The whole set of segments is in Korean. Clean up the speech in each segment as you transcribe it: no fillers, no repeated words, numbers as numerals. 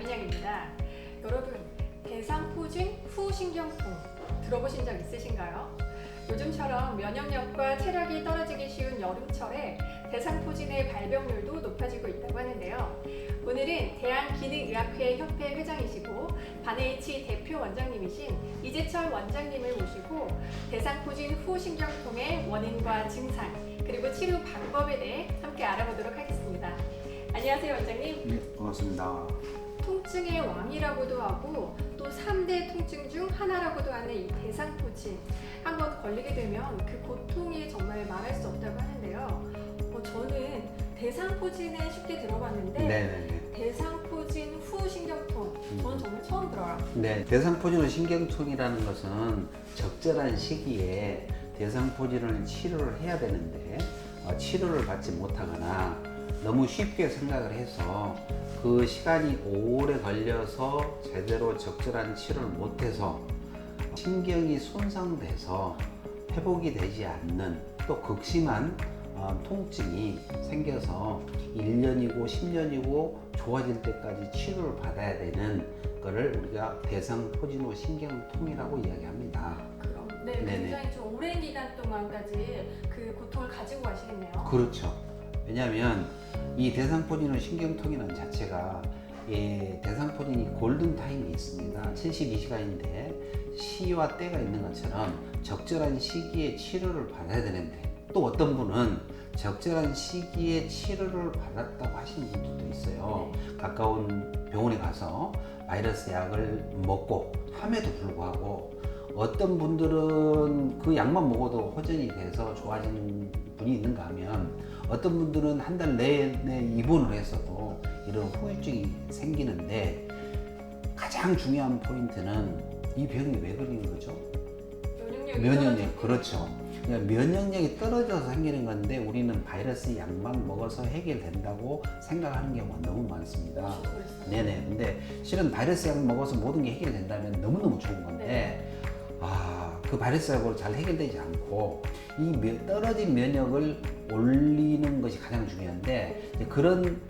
박민영입니다. 여러분, 대상포진 후신경통 들어보신 적 있으신가요? 요즘처럼 면역력과 체력이 떨어지기 쉬운 여름철에 대상포진의 발병률도 높아지고 있다고 하는데요. 오늘은 대한기능의학회 협회 회장이시고 바네이치 대표 원장님이신 이재철 원장님을 모시고 대상포진 후신경통의 원인과 증상 그리고 치료 방법에 대해 함께 알아보도록 하겠습니다. 안녕하세요, 원장님. 네, 반갑습니다. 통증의 왕이라고도 하고 또 3대 통증 중 하나라고도 하는 이 대상포진. 한번 걸리게 되면 그 고통이 정말 말할 수 없다고 하는데요. 저는 대상포진은 쉽게 들어봤는데 네네네. 대상포진 후 신경통 저는 정말 처음 들어요. 네, 대상포진 후 신경통이라는 것은 적절한 시기에 대상포진을 치료를 해야 되는데 치료를 받지 못하거나 너무 쉽게 생각을 해서 그 시간이 오래 걸려서 제대로 적절한 치료를 못해서 신경이 손상돼서 회복이 되지 않는 또 극심한 통증이 생겨서 1년이고 10년이고 좋아질 때까지 치료를 받아야 되는 거를 우리가 대상포진후 신경통이라고 이야기합니다. 그럼 굉장히 좀 오랜 기간 동안까지 그 고통을 가지고 가시겠네요. 그렇죠. 왜냐하면 이 대상포진후 신경통이라는 자체가 대상포진이 골든타임이 있습니다. 72시간인데 시와 때가 있는 것처럼 적절한 시기에 치료를 받아야 되는데 또 어떤 분은 적절한 시기에 치료를 받았다고 하시는 분들도 있어요. 가까운 병원에 가서 바이러스 약을 먹고 함에도 불구하고 어떤 분들은 그 약만 먹어도 호전이 돼서 좋아지는 분이 있는가 하면 어떤 분들은 한 달 내내 입원을 했어도 이런 후유증이 생기는데 가장 중요한 포인트는 이 병이 왜 걸리는 거죠? 면역력. 그렇죠. 그러니까 면역력이 떨어져서 생기는 건데 우리는 바이러스 약만 먹어서 해결된다고 생각하는 경우가 너무 많습니다. 네네. 근데 실은 바이러스 약 먹어서 모든 게 해결된다면 너무너무 좋은 건데 그 바이러스 약으로 잘 해결되지 않고 이 떨어진 면역을 올리는 것이 가장 중요한데 그런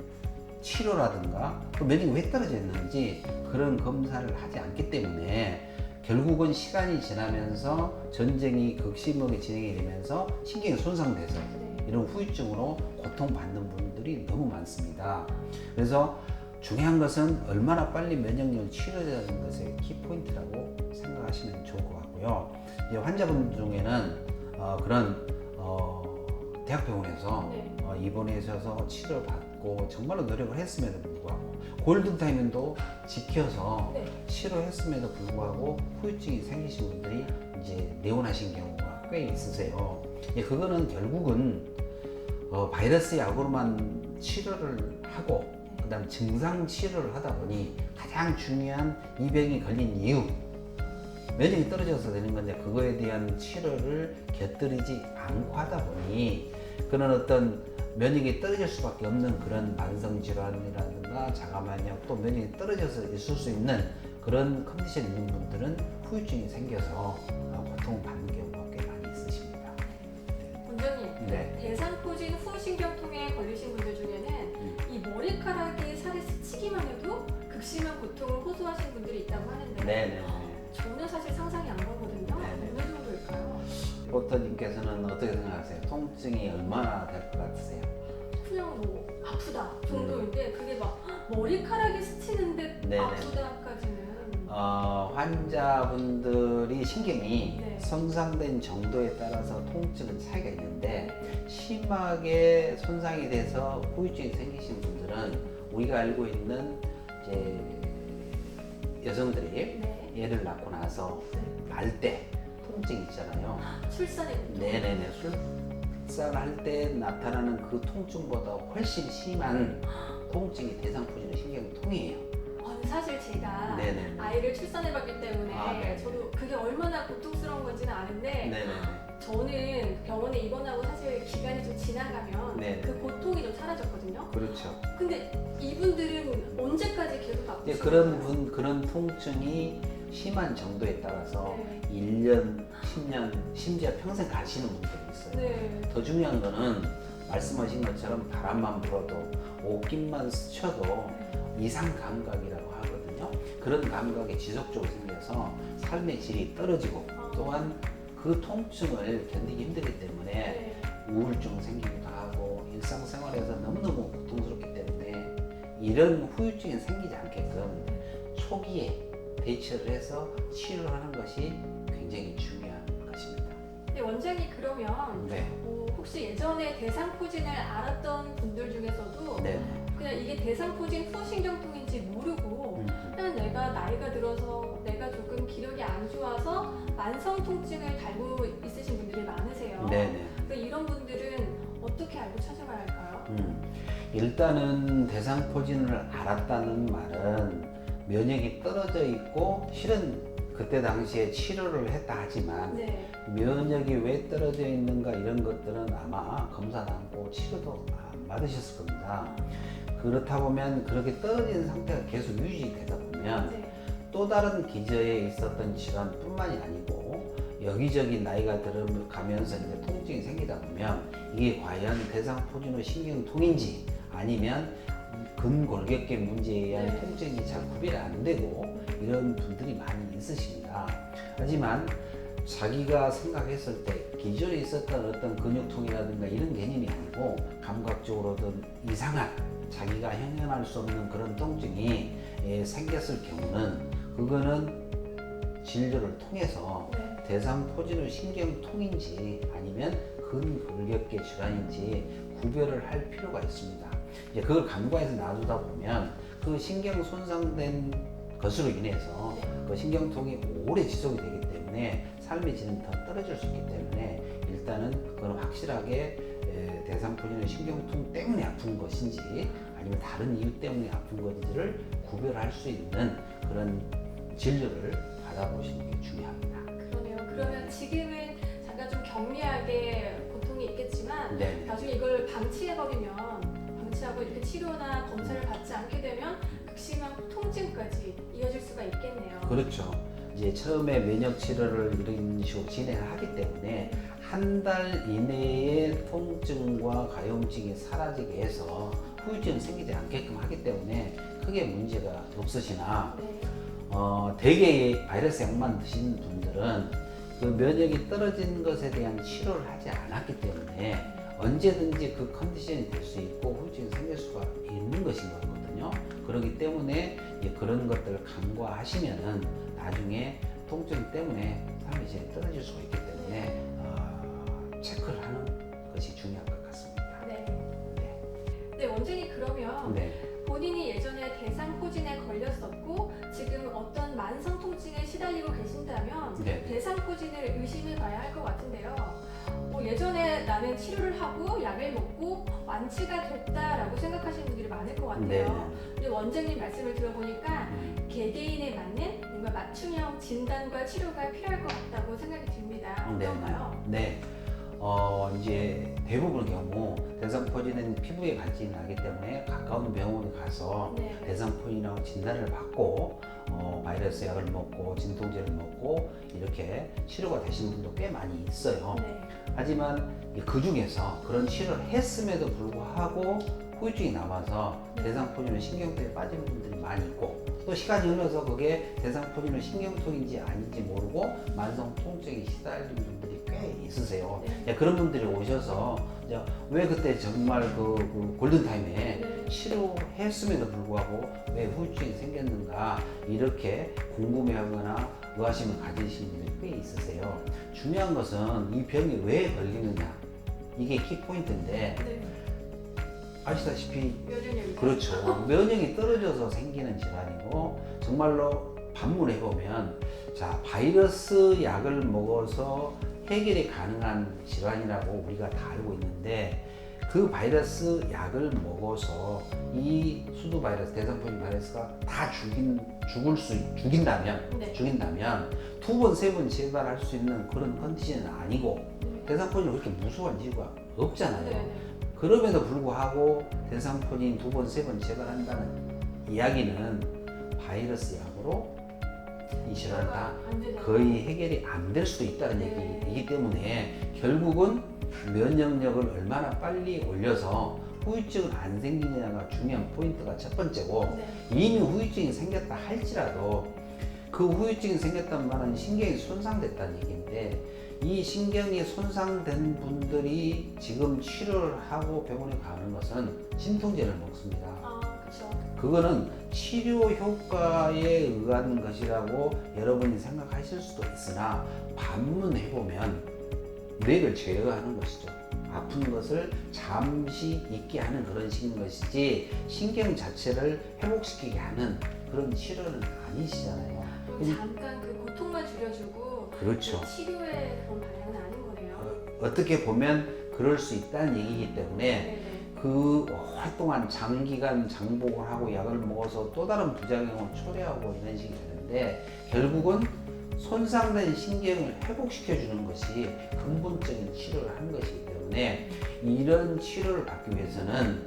치료라든가 또 면역이 왜 떨어졌는지 그런 검사를 하지 않기 때문에 결국은 시간이 지나면서 전쟁이 극심하게 진행이 되면서 신경이 손상돼서 이런 후유증으로 고통받는 분들이 너무 많습니다. 그래서 중요한 것은 얼마나 빨리 면역력을 치료하는 것이 키포인트라고 생각하시면 좋을 것 같고요. 이제 환자분 중에는 그런 대학병원에서 입원하셔서 치료를 받고 정말로 노력을 했음에도 불구하고 골든타임도 지켜서 치료했음에도 불구하고 후유증이 생기신 분들이 이제 내원하신 경우가 꽤 있으세요. 그거는 결국은 바이러스 약으로만 치료를 하고 그다음 증상 치료를 하다 보니 가장 중요한 이 병이 걸린 이유 면역이 떨어져서 되는 건데 그거에 대한 치료를 곁들이지 않고 하다 보니 그런 어떤 면역이 떨어질 수밖에 없는 그런 만성질환이라든가 자가만약 또 면역이 떨어져서 있을 수 있는 그런 컨디션이 있는 분들은 후유증이 생겨서 고통을 받는 경우가 꽤 많이 있으십니다. 원장님, 대상포진 후신경통에 걸리신 분들 중에는 이 머리카락이 살에 스치기만 해도 극심한 고통을 호소하시는 분들이 있다고 하는데 저는 사실 상상이 안 가거든요. 어느 정도일까요? 포터님께서는 어떻게 생각하세요? 통증이 얼마나 될 것 같으세요? 그냥 뭐 아프다 정도인데 그게 막 머리카락이 스치는데 아프다까지는 환자분들이 신경이 손상된 정도에 따라서 통증은 차이가 있는데 심하게 손상이 돼서 후유증이 생기신 분들은 우리가 알고 있는 이제 여성들이 애를 낳고 나서 날 때 통증이 있잖아요. 출산의 고통. 출산할 때 나타나는 그 통증보다 훨씬 심한 통증이 대상포진 신경통이에요. 사실 제가 아이를 출산해봤기 때문에 저도 그게 얼마나 고통스러운 건지는 아는데 저는 병원에 입원하고 사실 기간이 좀 지나가면 그 고통이 좀 사라졌거든요. 그렇죠. 근데 이분들은 언제까지 계속 아프세요? 그런 통증이 심한 정도에 따라서 1년, 10년, 심지어 평생 가시는 분들이 있어요. 더 중요한 거는 말씀하신 것처럼 바람만 불어도 옷깃만 스쳐도 이상 감각이라고 하고 그런 감각이 지속적으로 생겨서 삶의 질이 떨어지고 또한 그 통증을 견디기 힘들기 때문에 네. 우울증 생기기도 하고 일상생활에서 너무너무 고통스럽기 때문에 이런 후유증이 생기지 않게끔 초기에 대처를 해서 치료를 하는 것이 굉장히 중요한 것입니다. 네, 원장님 그러면 네. 혹시 예전에 대상포진을 알았던 분들 중에서도 네. 그냥 이게 대상포진 후신경통인지 모르고 그냥 내가 나이가 들어서 내가 조금 기력이 안 좋아서 만성 통증을 달고 있으신 분들이 많으세요. 네네. 그러니까 이런 분들은 어떻게 알고 찾아가야 할까요? 일단은 대상포진을 알았다는 말은 면역이 떨어져 있고 실은 그때 당시에 치료를 했다 하지만 네. 면역이 왜 떨어져 있는가 이런 것들은 아마 검사도 않고 치료도 안 받으셨을 겁니다. 그렇다 보면 그렇게 떨어진 상태가 계속 유지되다 보면 네. 또 다른 기저에 있었던 질환뿐만이 아니고 여기저기 나이가 들어가면서 이제 통증이 생기다 보면 이게 과연 대상포진후 신경통인지 아니면 근골격계 문제에 의한 네. 통증이 잘 구별이 안 되고 이런 분들이 많이 있으십니다. 하지만 자기가 생각했을 때 기존에 있었던 어떤 근육통이라든가 이런 개념이 아니고 감각적으로든 이상한 자기가 형용할 수 없는 그런 통증이 생겼을 경우는 그거는 진료를 통해서 네. 대상포진후 신경통인지 아니면 근골격계 질환인지 구별을 할 필요가 있습니다. 이제 그걸 간과해서 놔두다 보면 그 신경 손상된 것으로 인해서 그 신경통이 오래 지속이 되기 때문에 삶의 질은 더 떨어질 수 있기 때문에 일단은 그건 확실하게 대상포진후 신경통 때문에 아픈 것인지 아니면 다른 이유 때문에 아픈 건지를 구별할 수 있는 그런 진료를 받아보시는 게 중요합니다. 그러네요. 그러면 지금은 잠깐 좀 경미하게 고통이 있겠지만 네. 나중에 이걸 방치하고 이렇게 치료나 검사를 받지 않게 되면 극심한 통증까지 이어질 수가 있겠네요. 그렇죠. 이제 처음에 면역 치료를 이런 식으로 진행을 하기 때문에 한 달 이내에 통증과 가려움증이 사라지게 해서 후유증이 생기지 않게끔 하기 때문에 크게 문제가 없으시나 네. 대개의 바이러스 약만 드시는 분들은 그 면역이 떨어진 것에 대한 치료를 하지 않았기 때문에 언제든지 그 컨디션이 될 수 있고 후유증이 생길 수가 있는 것인 거거든요. 그렇기 때문에 그런 것들을 간과하시면은 나중에 통증 때문에 삶의 질이 떨어질 수가 있기 때문에 체크를 하는 것이 중요할 것 같습니다. 네. 네, 원장님 그러면 네. 본인이 예전에 대상포진에 걸렸었고 지금 어떤 만성 통증에 시달리고 계신다면 네. 대상포진을 의심해 봐야 할 것 같은데요. 예전에 나는 치료를 하고 약을 먹고 완치가 됐다라고 생각하시는 분들이 많을 것 같아요. 네. 근데 원장님 말씀을 들어보니까 개개인에 맞는 뭔가 맞춤형 진단과 치료가 필요할 것 같다고 생각이 듭니다. 어떤가요? 네. 이제 대부분의 경우 대상포진은 피부에 발진이 나기 때문에 가까운 병원에 가서 네. 대상포진이라고 진단을 받고 바이러스 약을 먹고 진통제를 먹고 이렇게 치료가 되신 분도 꽤 많이 있어요. 네. 하지만 그 중에서 그런 치료를 했음에도 불구하고 후유증이 남아서 대상포진후 신경통에 빠지는 분들이 많이 있고 또 시간이 흘러서 그게 대상포진후 신경통인지 아닌지 모르고 만성 통증에 시달리는 분들이 꽤 있으세요. 네. 그런 분들이 오셔서 왜 그때 정말 그 골든타임에 네. 치료했음에도 불구하고 왜 후유증이 생겼는가 이렇게 궁금해하거나 의아심을 가지신 분들이 꽤 있으세요. 중요한 것은 이 병이 왜 걸리느냐 이게 키포인트인데 네. 아시다시피 면역력이 그렇죠. 면역이 떨어져서 생기는 질환이고 정말로 반문해 보면 자 바이러스 약을 먹어서 해결이 가능한 질환이라고 우리가 다 알고 있는데 그 바이러스 약을 먹어서 이 수두 바이러스, 대상포진 바이러스가 다 죽인다면 두 번, 세 번 재발할 수 있는 그런 컨디션은 아니고 대상포진이 그렇게 무서운 이유가 없잖아요. 네. 그럼에도 불구하고 대상포진 두 번, 세 번 재발한다는 이야기는 바이러스 약으로 이 질환을 다 거의 해결이 안 될 수도 있다는 얘기이기 때문에 결국은 면역력을 얼마나 빨리 올려서 후유증은 안 생기느냐가 중요한 포인트가 첫 번째고 네. 이미 후유증이 생겼다 할지라도 그 후유증이 생겼단 말은 신경이 손상됐다는 얘기인데 이 신경이 손상된 분들이 지금 치료를 하고 병원에 가는 것은 진통제를 먹습니다. 그렇죠. 그거는 치료 효과에 의한 것이라고 여러분이 생각하실 수도 있으나 반문해보면 뇌를 제어하는 것이죠. 아픈 것을 잠시 잊게 하는 그런 식인 것이지 신경 자체를 회복시키게 하는 그런 치료는 아니시잖아요. 잠깐 그 고통만 줄여주고 그렇죠. 그 치료의 그런 방향은 아닌 거네요. 어떻게 보면 그럴 수 있다는 얘기이기 때문에 네네. 그 오랫동안 장기간 장복을 하고 약을 먹어서 또 다른 부작용을 초래하고 이런 식이 되는데 결국은 손상된 신경을 회복시켜 주는 것이 근본적인 치료를 하는 것이기 때문에 이런 치료를 받기 위해서는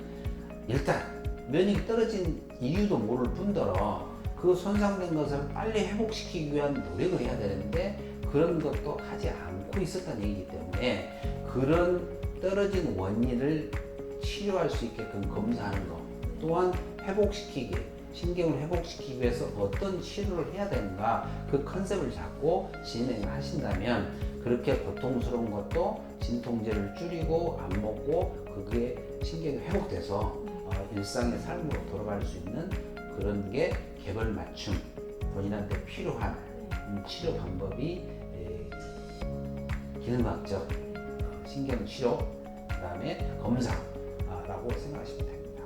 일단 면역이 떨어진 이유도 모를 뿐더러 그 손상된 것을 빨리 회복시키기 위한 노력을 해야 되는데 그런 것도 하지 않고 있었다는 얘기이기 때문에 그런 떨어진 원인을 치료할 수 있게끔 검사하는 것 또한 회복시키기 신경을 회복시키기 위해서 어떤 치료를 해야 되는가 그 컨셉을 잡고 진행을 하신다면 그렇게 고통스러운 것도 진통제를 줄이고 안 먹고 그게 신경이 회복돼서 일상의 삶으로 돌아갈 수 있는 그런 게 개별 맞춤 본인한테 필요한 치료 방법이 기능과학적 신경치료 그 다음에 검사라고 생각하시면 됩니다.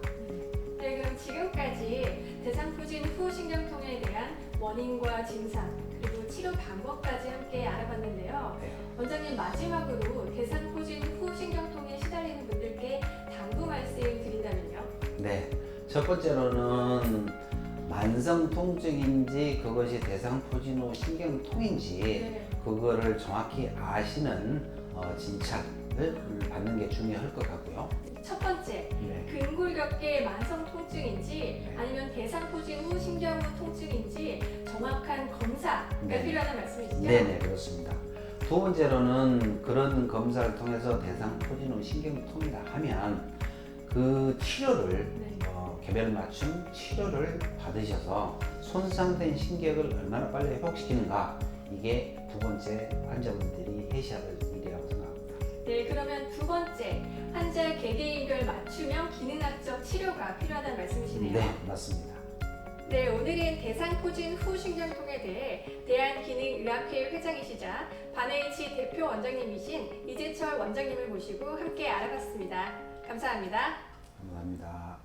네, 그럼 지금까지 대상포진 후신경통에 대한 원인과 증상 그리고 치료 방법까지 함께 알아봤는데요. 네. 원장님 마지막으로 대상포진 후신경통에 시달리는 분들께 당부 말씀 드린다면요? 네, 첫 번째로는 만성 통증인지 그것이 대상포진 후 신경통인지 네. 그거를 정확히 아시는 진찰을 받는 게 중요할 것 같고요. 첫 번째, 네. 근골격계 만성 통증인지 아니면 대상포진 후 신경 후 통증인지 정확한 검사가 네. 필요하다는 말씀이시죠? 네네 그렇습니다. 두 번째로는 그런 검사를 통해서 대상포진 후 신경통이다 하면 그 치료를 네. 개별 맞춤 치료를 받으셔서 손상된 신경을 얼마나 빨리 회복시키는가 이게 두 번째 환자분들이 해셔야 할 일이라고 생각합니다. 네, 그러면 두 번째, 환자 개개인별 맞춤형 기능학적 치료가 필요하다는 말씀이시네요. 네 맞습니다. 네, 오늘은 대상포진 후신경통에 대해 대한기능의학회 회장이시자 바네이치 대표 원장님이신 이재철 원장님을 모시고 함께 알아봤습니다. 감사합니다. 감사합니다.